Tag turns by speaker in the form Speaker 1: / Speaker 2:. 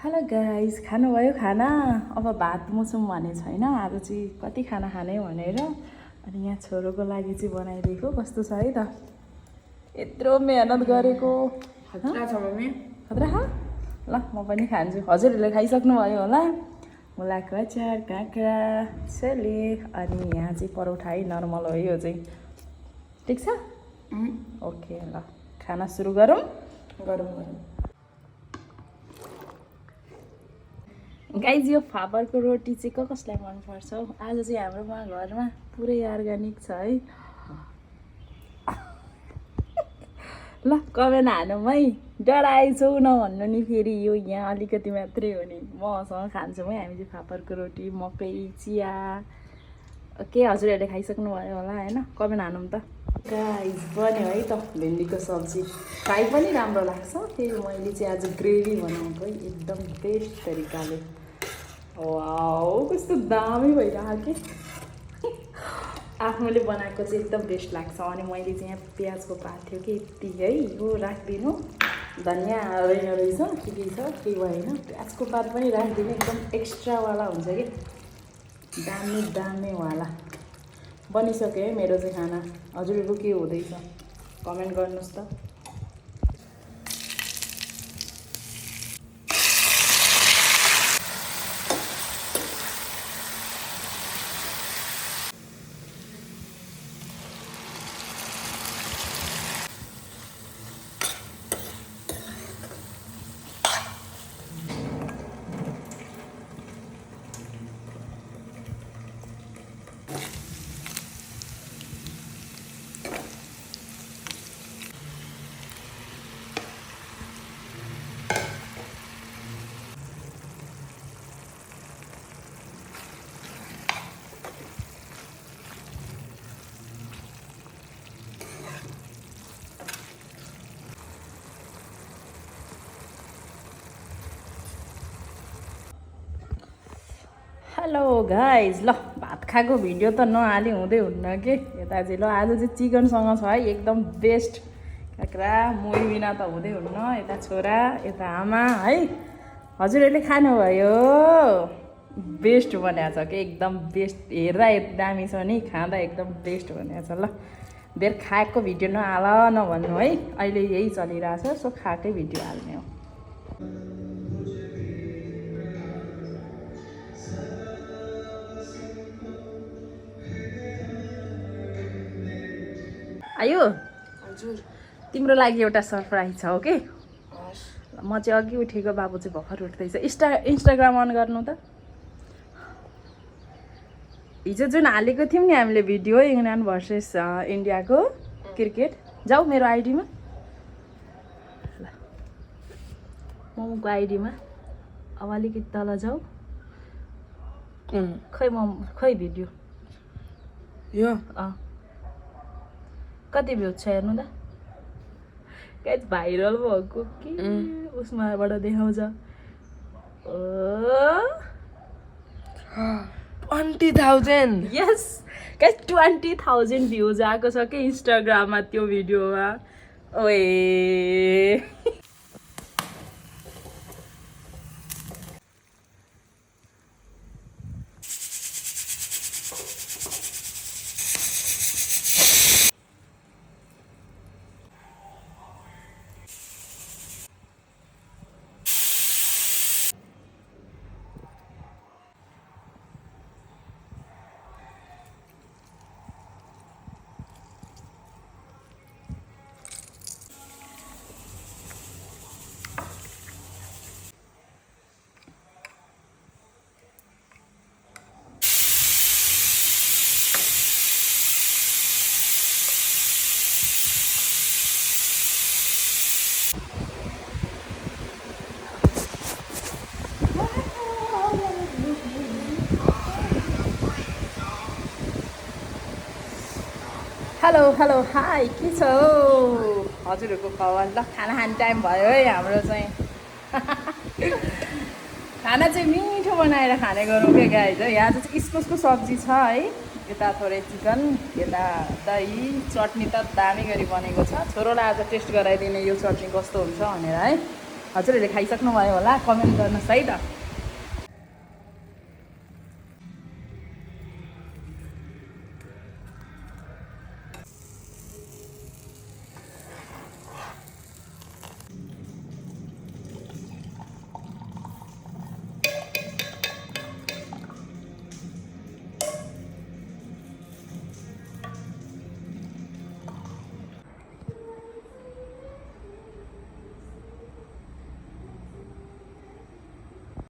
Speaker 1: Hello guys, खानुभयो खाना? अब भात मुछौँ भने छैन, आज चाहिँ कति खाना खाने भनेर अनि यहाँ छोरोको लागि चाहिँ बनाइदिएको। कस्तो छ है त, यत्रो मेहनत गरेको।
Speaker 2: खतरा छ मम्मी,
Speaker 1: खतरा खा ल, म पनि खान्छु। हजुरहरूले खाइसक्नुभयो होला। मुलाको अचार, काँक्रा, छेले अनि यहाँ चाहिँ परोठा है, नर्मल हो यो चाहिँ। ठिक छ? ओके, ल खाना सुरु गरौँ। गाइज, यो फापरको रोटी चाहिँ कसलाई मनपर्छ हौ? आज चाहिँ हाम्रोमा घरमा पुरै अर्ग्यानिक छ है। ल कमेन्ट हानौँ है, डराएछौ नभन्नु नि फेरि। यो यहाँ अलिकति मात्रै हो नि, मसँग खान्छौँ है हामी चाहिँ फापरको रोटी, मकै, चिया। के हजुरहरूले खाइसक्नु भयो होला होइन? कमेन्ट हानौँ त। गाइज बन्यो है त भेन्डीको सब्जी। फ्राई पनि राम्रो लाग्छ, फेरि मैले चाहिँ आज ग्रेभी बनाएको है, एकदम बेस्ट तरिकाले। वाउ, कस्तो दामी भइरहेको कि। आफूले बनाएको चाहिँ एकदम बेस्ट लाग्छ। अनि मैले चाहिँ यहाँ प्याजको पात थियो कि यति है, यो राखिदिनु। धनियाँ रहेन रहेछ, के छ केही भएन। प्याजको पात पनि राखिदिनु, एकदम एक्स्ट्रावाला हुन्छ कि, दामी दामीवाला। बनिसक्यो है मेरो चाहिँ खाना। हजुरहरूको के हुँदैछ कमेन्ट गर्नुहोस् त। हेलो गाइज, ल भात खाएको भिडियो त नहाली हुँदै हुन्न कि यता चाहिँ। ल आज चाहिँ चिकनसँग छ है, एकदम बेस्ट काँक्रा। मोही बिना त हुँदै हुन्न। यता छोरा, यता आमा है। हजुरहरूले खानुभयो? बेस्ट बनाएको छ कि, एकदम बेस्ट। हेर्दा दामी छ नि, खाँदा एकदम बेस्ट बनाएको छ। ल बेर खाएको भिडियो नहाल नभन्नु है, अहिले यही चलिरहेछ। सो खाएकै भिडियो हाल्ने हो। आयो
Speaker 2: हजुर।
Speaker 1: तिम्रो लागि एउटा सरप्राइज छ हो कि। म चाहिँ अघि उठेको, बाबु चाहिँ भर्खर उठ्दैछ। इन्स्टाग्राम अन गर्नु त। हिजो जुन हालेको थियौँ नि हामीले भिडियो, इङ्ल्यान्ड भर्सेस इन्डियाको क्रिकेट, जाऊ मेरो आइडीमा। ल मोमोको आइडीमा अब अलिकति तल जाऊ। खै भिडियो
Speaker 2: यो
Speaker 1: कति भ्यू छ हेर्नु त। गाइस भाइरल भएको कि उसमाबाट देखाउँछ।
Speaker 2: 20,000।
Speaker 1: यस गाइस, 20,000 भ्युज आएको छ कि इन्स्टाग्राममा त्यो भिडियोमा। ओए हेलो हेलो हाई, के छ हौ हजुरहरूको खबर? ल खाना खाने टाइम भयो है हाम्रो चाहिँ। खाना चाहिँ मिठो बनाएर खाने गरौँ क्या गाइज है। यहाँ चाहिँ इस्कुसको सब्जी छ है, यता थोरै चिकन, यता दही, चटनी त दामी गरी बनेको छ। छोरोलाई आज टेस्ट गराइदिने यो चटनी कस्तो हुन्छ भनेर है। हजुरहरूले खाइसक्नुभयो होला कमेन्ट गर्नुहोस् है त